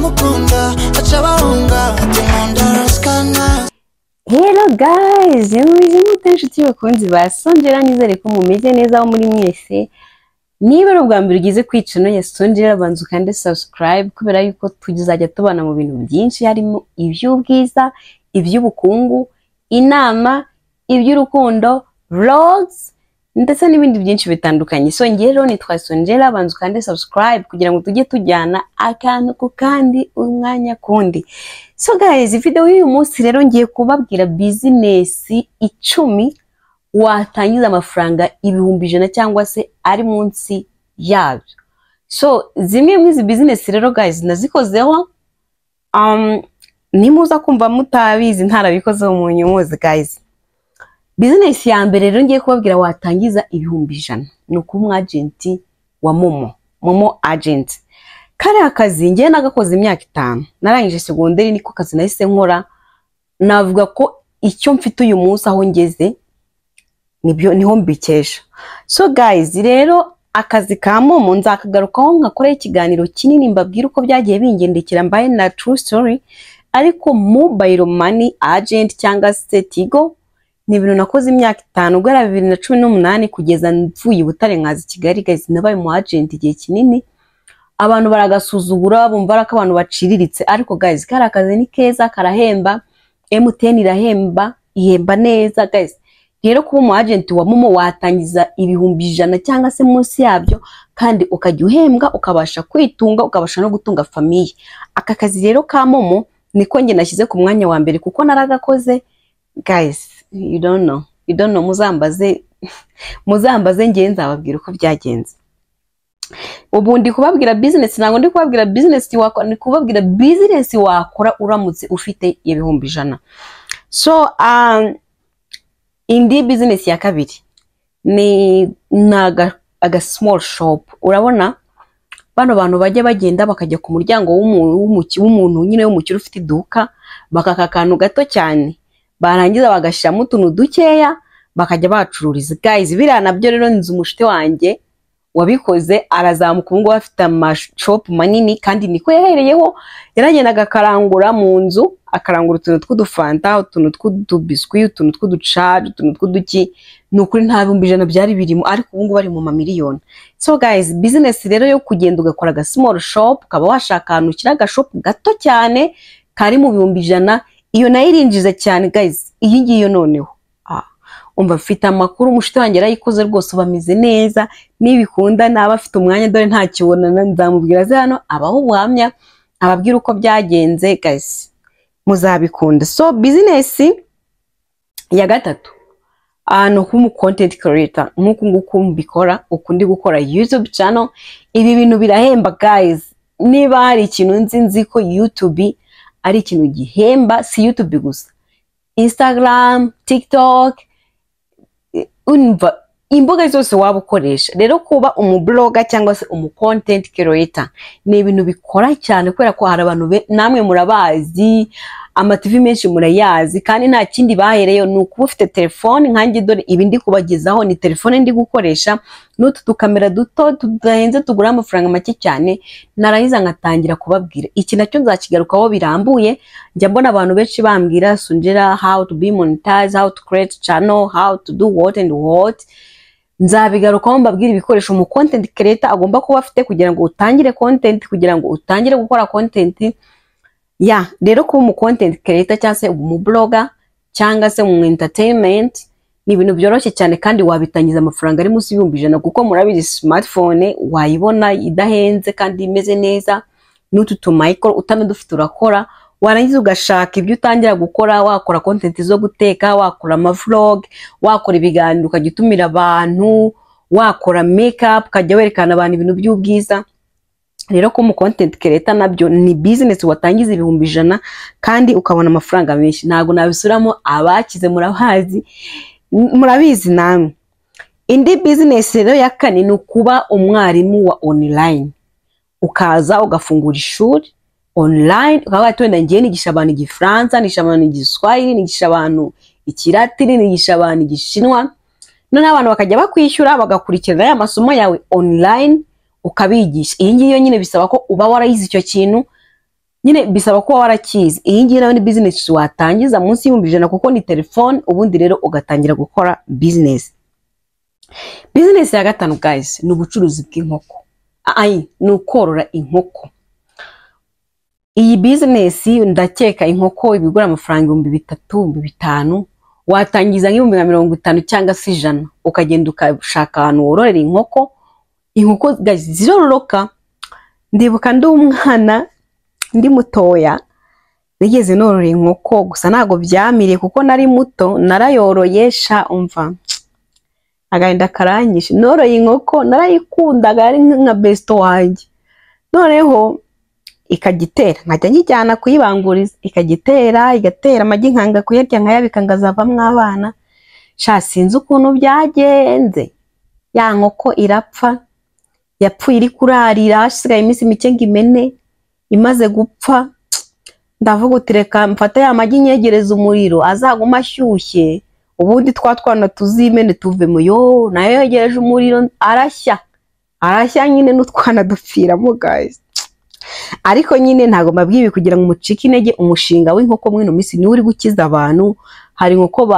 mukunda acha bahunga atimunda skana. Hello guys, muje mutenshi bakunzi ba Songera, nizere ko mumeze neza aho muri mwese. Niba ari ubwa mbere ugize kwicano ya Songera, banza kandi subscribe kubera yuko tuzajya tubana mu bintu byinshi, harimo iby'ubwiza, iby'ubukungu, inama, iby'urukundo, vlogs ndetse n'ibindi byinshi bitandukanye. So ngiye rero nitwa Songera, banza kandi subscribe kugira ngo tujye tujyana akantu ku kandi umwanya kundi. So guys, video y'uyu munsi rero ngiye kubabwira business 10 watangiza amafaranga 1,100 cyangwa se ari munsi yabyo. So zimwe mu izi business rero guys nazikozeho, nimuza kumva mutabizi ntarabikozeho mu nyumuzi guys. Business ya mbere rero ngiye kubabwira watangiza 1,100 nuko umu agent wa Momo agent. Kare akazi ngiye nagakoze imyaka 5, narangije segonderi niko kazi nahise nkora. Navuga ko icyo mfite uyu munsi aho ngeze nibyo niho mbikesha. So guys, rero akazi ka Momo nzakagarukaho nkakora ikiganiro kinini mbabwira uko byagiye bingendekera, mbaye na true story. Ariko mobile money agent cyangwa se Tigo ni ibintu nakoze imyaka 5 guhera 2018 kugeza mvuye Butare nkazi Kigali guys. Nabaye mu agent igihe kinini, abantu baragasuzugura bumva ko abantu baciriritse, ariko guys kari akazi ni keza, karahemba. MTN irahemba, ihemba neza guys. Rero kuba umu agent wa Momo watangiza 1,100 cyangwa se munsi yabyo, kandi ukajya uhembwa, ukabasha kwitunga, ukabasha no gutunga famiye. Aka kazi rero ka Momo niko nge nashyize ku mwanya wa mbere kuko naragakoze guys. You don't know, muzambaze ngiye nzababwira uko byagenze. Ubu ndi kubabwira business, ntabwo ndi kubabwira business wakora, ni kubabwira business wakora uramutse ufite 1,100. So indi business ya kabiri ni aga small shop. Urabona bano bantu bajya bagenda bakajya ku muryango w'umuntu nyine w'umukire ufite iduka, bakakakantu gato cyane, barangiza bagashiramo utuntu dukeya bakajya bacururiza guys. Biriya nabyo rero nzi umushite wanjye wabikoze, arazamuka ubu ngo afite amashop manini, kandi niko yahereyeho. Yaragenda agakarangura mu nzu, akarangura utuntu tw'udufanta, utuntu tw'udubiswi, utuntu tw'uducari, utuntu tw'uduki. Nukuri nta 1,100 byari birimo, ariko ubu ngo bari mu mamiliyoni. So guys, business rero yo kugenda ugakora aga small shop, ukaba washaka ahantu ukira agashop gato cyane kari mu 1,100, iyo nayo irinjiza cyane guys. Iyi ngiyo noneho umva mfite amakuru, umushite wanjye yarayikoze rwose, bameze neza. Nibikunda naba afite umwanya, dore nta kibonana, nzamubwira ze hano abaho ubuhamya, ababwira uko byagenze guys, muzabikunda. So business ya gatatu no kumu content creator, nkuko nguko mbikora, ukundi gukora YouTube channel. Ibi bintu birahemba guys. Niba hari ikintu nzi ko YouTube ari ikintu gihemba, si YouTube gusa, Instagram, TikTok, unva imbuga zose waba ukoresha. Rero kuba umubloga cyangwa se umu content creator ni ibintu bikora cyane, kubera ko hari abantu namwe murabazi, ama TV menshi murayazi, kandi nta kindi bahereyo ni ukuba ufite telefone. Nkanjye dore ibi ndi kubagezaho ni telefone ndi gukoresha, n'utu dukamera duto tudahenze tugura amafaranga make cyane. Narangiza ngatangira kubabwira iki nacyo nzakigarukaho birambuye. Njya mbona abantu benshi bambwira Songera how to be monetize, how to create channel, how to do what and what. Nzabigarukaho mbabwira ibikoresho mu content creator agomba kuba afite kugira ngo utangire content, kugira ngo utangire gukora content. Rero kuba umu content creator cyangwa se umu blogger cyangwa se mu entertainment ni ibintu byoroshye cyane, kandi wabitangiza amafaranga ari munsi y'1,100 kuko murabizi smartphone wayibona idahenze kandi imeze neza. N'utu tu micro utanadufite urakora, warangiza ugashaka ibyo utangira gukora. Wakora content zo guteka, wakora ama vlog, wakora ibiganiro ukajya utumira abantu, wakora makeup ukajya werekana abantu ibintu by'ubwiza. Rero ko mu content creator nabyo ni business watangiza 1,100 kandi ukabona amafaranga menshi. Ntago nabisuramo, abakize murabizi namwe. Indi business rero ya kane ni kuba umwarimu wa online, ukaza ugafungura ishuri online, ukaba twenda ngiye nigisha abantu igifaransa, nigisha abantu igiswahili, nigisha abantu ikilatini, nigisha abantu igishinwa. None abantu bakajya bakwishyura bagakurikirana ya masomo yawe online ukabigisha. Iyi ngiyo nyine bisaba ko uba warayize icyo kintu nyine bisaba ko warakizi. Iyi ngiyi nayo ni business watangiza munsi y'100 kuko ni telefone, ubundi rero ugatangira gukora business. Business ya gatanu guys ni ubucuruzi bw'inkoko. Ni ukorora inkoko. Iyi business ndakeka inkoko ibigura amafaranga 3,000 5,000, watangiza nk'ibihumbi 50 cyangwa se 100, ukagenda ukashaka ahantu wororera inkoko. Inkoko guys zirororoka. Ndibuka ndi umwana ndi mutoya nigeze norora inkoko, gusa ntago byamire kuko nari muto, narayoroyesha umva agahinda karanyishe. Noroye inkoko narayikundaga, ari nka besto wanjye. Noneho ikagitera nkajya njyana kuyibanguriza, ikagitera igatera amagi nkanga kuyarya nkayabika ngazavamwe abana. Sha sinzi ukuntu byagenze, ya nkoko irapfa, yapfuye iri kurarira, hasigaye iminsi mike ngo imene. Imaze gupfa ndavuga uti reka mfata ya magi nyegereza umuriro azaguma ashyushye, ubundi twana tuzimene tuvemo. Yo nayo yegereje umuriro arashya nyine n'utwana dupfiramo guys. Ariko nyine ntago mbabwiye kugira ngo umucike intege. Umushinga w'inkoko mwino minsi ni uri gukiza abantu. Hari inkoko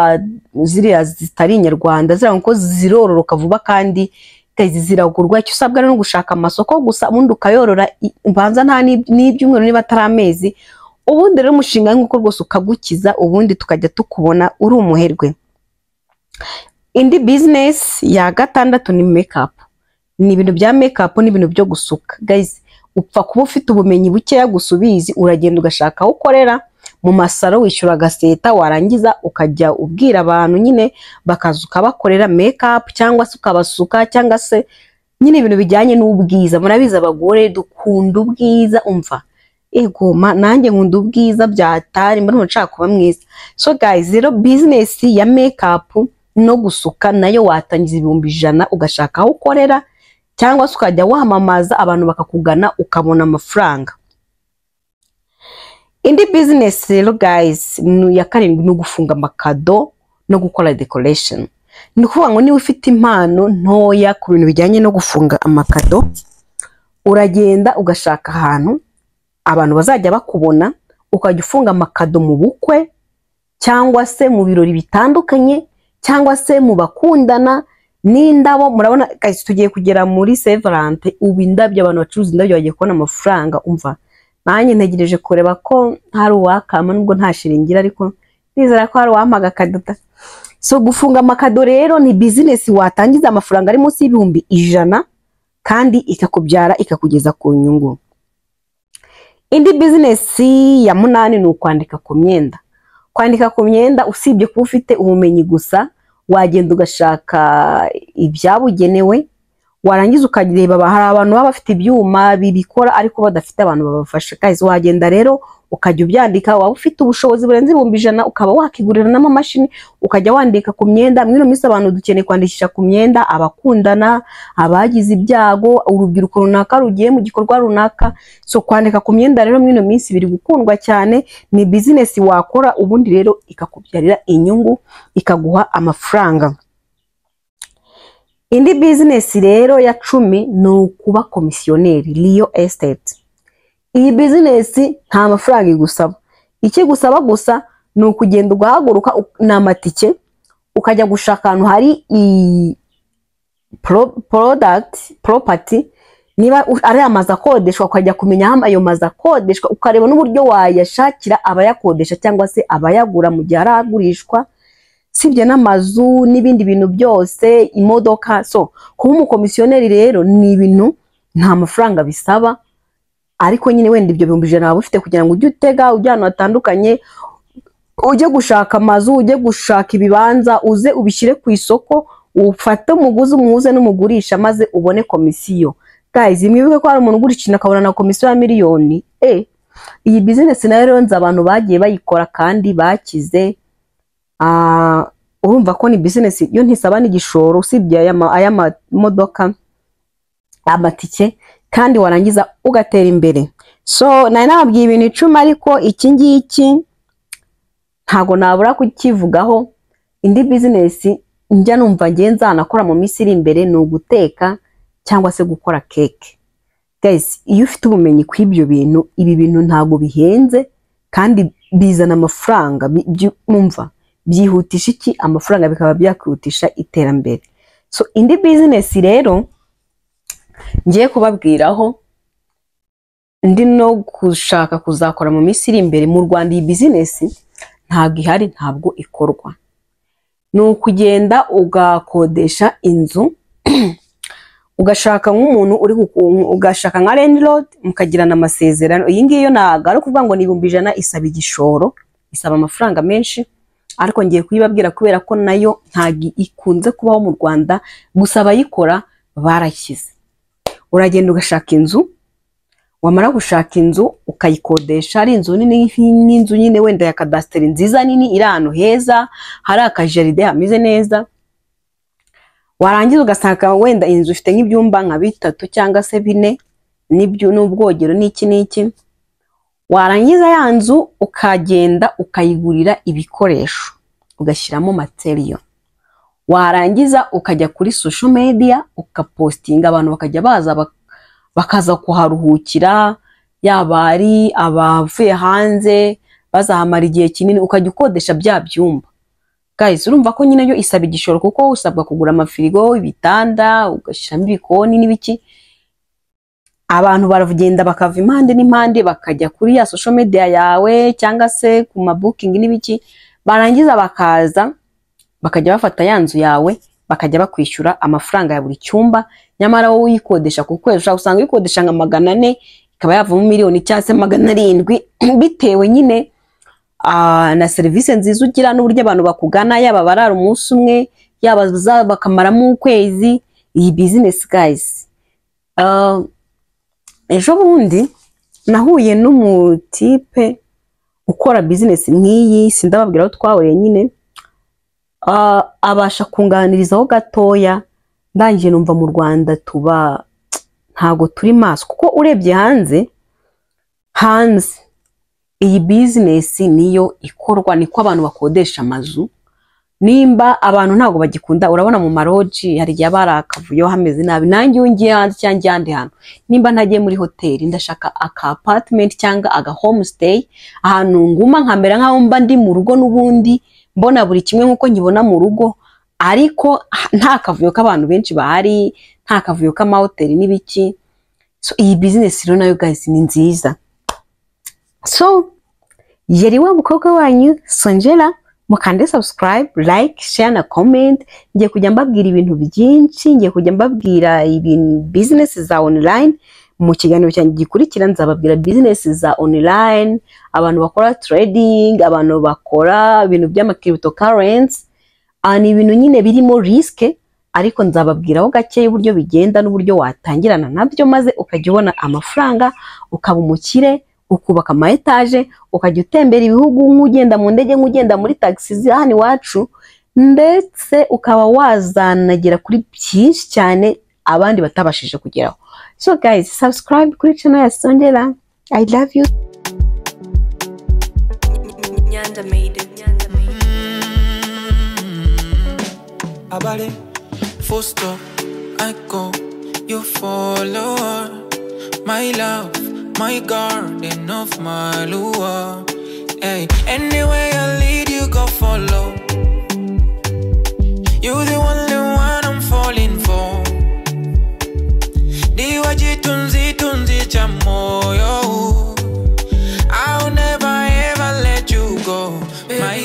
ziriya zitari inyarwanda, ziriya nkoko zirororoka vuba kandi ziragurwa. Icyo usabwa no gushaka amasoko gusa, ubundi ukayorora mbanza nta n'ibyumweru niba atari amezi. Ubundi rero umushinga w'inkoko rwose ukagukiza, ubundi tukajya tukubona uri umuherwe. Indi business ya gatandatu ni makeup. Ni ibintu bya makeup n'ibintu byo gusuka guys. Upfa kuba ufite ubumenyi bukeya gusubizi, uragenda ugashaka aho ukorera mu masaro, wishyura gaseta, warangiza ukajya ubwira abantu nyine bakazuka bakorera makeup cyangwa se ukabasuka, cyangwa se nyine ibintu bijyanye n'ubwiza. Murabiza abagore dukunda ubwiza umva. Ego nanjye nkunda ubwiza byatari, mbona nshaka kuba mwiza. So guys, rero business ya makeup no gusuka nayo watangiza 100,000 ugashaka aho ukorera, cyangwa se ukajya wamamaza abantu bakakugana ukabona amafaranga. Indi business rero guys ya karindwi ni gufunga amakado no gukora decoration. Ni kuvuga ngo niba ufite impano ntoya ku bintu bijyanye no gufunga amakado, uragenda ugashaka ahantu abantu bazajya bakubona, ukajya ufunga amakado mu bukwe cyangwa se mu birori bitandukanye, cyangwa se mu bakundana n'indabo. Murabona guys tugiye kugera muri Saint Valentin, ubu indabyo abantu bacuruza indabyo bagiye kubona amafaranga umva. Nanjye ntegereje kureba ko hari uwakama, nubwo nta shiringira, ariko nizera ko hari uwampaga kadoda. So gufunga amakado rero ni business watangiza amafaranga ari munsi y'ibihumbi 100 kandi ikakubyara ikakugeza ku nyungu. Indi business ya 8 ni ukwandika ku myenda. Kwandika ku myenda usibye kuba ufite ubumenyi gusa, wagenda ugashaka ibyabugenewe, warangiza ukagireba hari abantu baba bafite ibyuma bibikora ariko badafite abantu babafasha. Guys wagenda rero ukajya ubyandika, waba ufite ubushobozi burenze 100,000 ukaba wakigurira n'amamashini ukajya wandika ku myenda. Mwino minsi abantu dukeneye kwandikisha ku myenda abakundana, abagize ibyago, urubyiruko runaka rugiye mu gikorwa runaka. So kwandika ku myenda rero mwino minsi biri gukundwa cyane, ni business wakora ubundi rero ikakubyarira inyungu, ikaguha amafaranga. Indi business rero ya 10 ni ukuba komisiyoneri, real estate. Iyi business nta mafaranga igusaba. Iki gusaba gusa ni ukugenda ugahaguruka n'amatike ukajya gushaka ahantu hari property, niba ari amazu akodeshwa ukajya kumenya ayo mazu akodeshwa, ukareba n'uburyo wayashakira abayakodesha cyangwa se abayagura mu gihe aragurishwa. Sibye n'amazu n'ibindi bintu byose, imodoka. So kuba umukomisiyoneri rero ni ibintu nta mafaranga bisaba, ariko nyine wenda ibyo 100,000 waba ufite kugira ngo ujye utega ujye ahantu hatandukanye, ujye gushaka amazu, ujye gushaka ibibanza, uze ubishyire ku isoko, ufate umuguzi umuhuze n'umugurisha maze ubone komisiyo. Guys mwibuke ko hari umuntu ugurisha ikintu akabona na komisiyo ya miliyoni. Iyi business nayo rero nzi abantu bagiye bayikora kandi bakize. Urumva ko ni business yo ntisaba n'igishoro usibye aya modoka, amatike, kandi warangiza ugatera imbere. So nari nababwiye ibintu 10 ariko iki ngiki ntago nabura kukivugaho. Indi business njya numva ngenza nakora mu minsi iri imbere ni uguteka cyangwa se gukora cake. guys, iyo ufite ubumenyi kw'ibyo bintu, ibi bintu ntago bihenze kandi bizana amafaranga, mumva byihutisha iki amafaranga, bikaba byakwihutisha iterambere. So indi business rero ngiye kubabwiraho ndi no gushaka kuzakora mu minsi iri imbere mu Rwanda, iyi business ntabwo ihari, ntabwo ikorwa. Ni ukugenda ugakodesha inzu ugashaka nk'umuntu ugashaka nka landlord mukagirana amasezerano. Iyi ngiyo ntago ari kuvuga ngo ni 100 isaba igishoro, isaba amafaranga menshi, ariko ngiye kuyibabwira kubera ko nayo ntago ikunze kubaho mu Rwanda, gusa abayikora barashyize. Uragenda ugashaka inzu, wamara gushaka inzu ukayikodesha, ari inzu nini n'inzu nyine wenda ya cadastre nziza nini iri ahantu heza, hari akajaride hameze neza. Warangiza ugasanga wenda inzu ifite nk'ibyumba nka 3 cyangwa se 4 n'ubwogero n'iki. Warangiza ya nzu ukagenda ukayigurira ibikoresho, ugashyiramo material. Warangiza ukajya kuri social media ukapostinga, abantu bakajya baza bakaza kuharuhukira, yaba ari abavuye hanze bazahamara igihe kinini, ukajya ukodesha bya byumba. Guys, urumva ko nyine yo isaba igishoro, kuko usabwa kugura amafirigo, ibitanda, ugashyiramo ibikoni n'ibiki. Abantu baravugenda bakava impande n'impande bakajya kuri ya social media yawe cyangwa se ku mabooking n'ibiki, barangiza bakaza bakajya bafata ya nzu yawe, bakajya bakwishyura amafaranga ya buri cyumba. Nyamara wowe uyikodesha ku kwezi ushaka usanga uyikodesha nka 400, ikaba yavamo miliyoni cyangwa se 700, bitewe nyine na service nziza ugira n'uburyo abantu bakugana, yaba barara umunsi umwe, yaba bakamaramo ukwezi. Iyi business guys, ejo bundi nahuye n'umutipe ukora business nk'iyi, sindababwira aho twahuriye nyine, abasha kunganirizaho gatoya. Ndangije numva mu Rwanda tuba ntago turi maso, kuko urebye hanze iyi business niyo ikorwa, niko abantu bakodesha amazu. Nimba abantu ntago bagikunda, urabona mu maroji hari igihe barakavuyo hameze nabi, nanjye ungiye hanze cyangwa andi hantu, nimba ntagiye muri hoteli ndashaka aka apartment cyangwa aga homestay, ahantu nguma nkamera nkaho mba ndi mu rugo, n'ubundi mbona buri kimwe nkuko nkibona mu rugo, ariko nta kavuyo k'abantu benshi bahari, nta kavuyo k'amahoteli n'ibiki. So iyi business rero nayo guys ni nziza. So yari wa mukobwa wanyu Sonjera, mukande subscribe, like, share na comment. Ngiye kujya mbabwira ibintu byinshi, ngiye kujya mbabwira ibintu business za online. Mu kiganiro cyanjye gikurikira nzababwira business za online, abantu bakora trading, abantu bakora ibintu by'ama cryptocurrency, ani ibintu nyine birimo risk, ariko nzababwiraho gake uburyo bigenda n'uburyo watangirana nabyo, maze ukajya ubona amafaranga, ukaba umukire, ukubaka ama etage, ukajya utembera ibihugu, nk'ugenda mu ndege, nk'ugenda muri taxis hano iwacu, ndetse ukaba wazanagera kuri byinshi cyane abandi batabashije kugeraho. So guys, subscribe kuri channel ya Sonjera. I love you. Nyanda made it. Abale, full stop, I go, you follow. My love, my garden of my lure. Hey, anywhere I lead, you go follow. You the only one I'm falling for. Diwaji tunzi cha moyo. I'll never ever let you go. My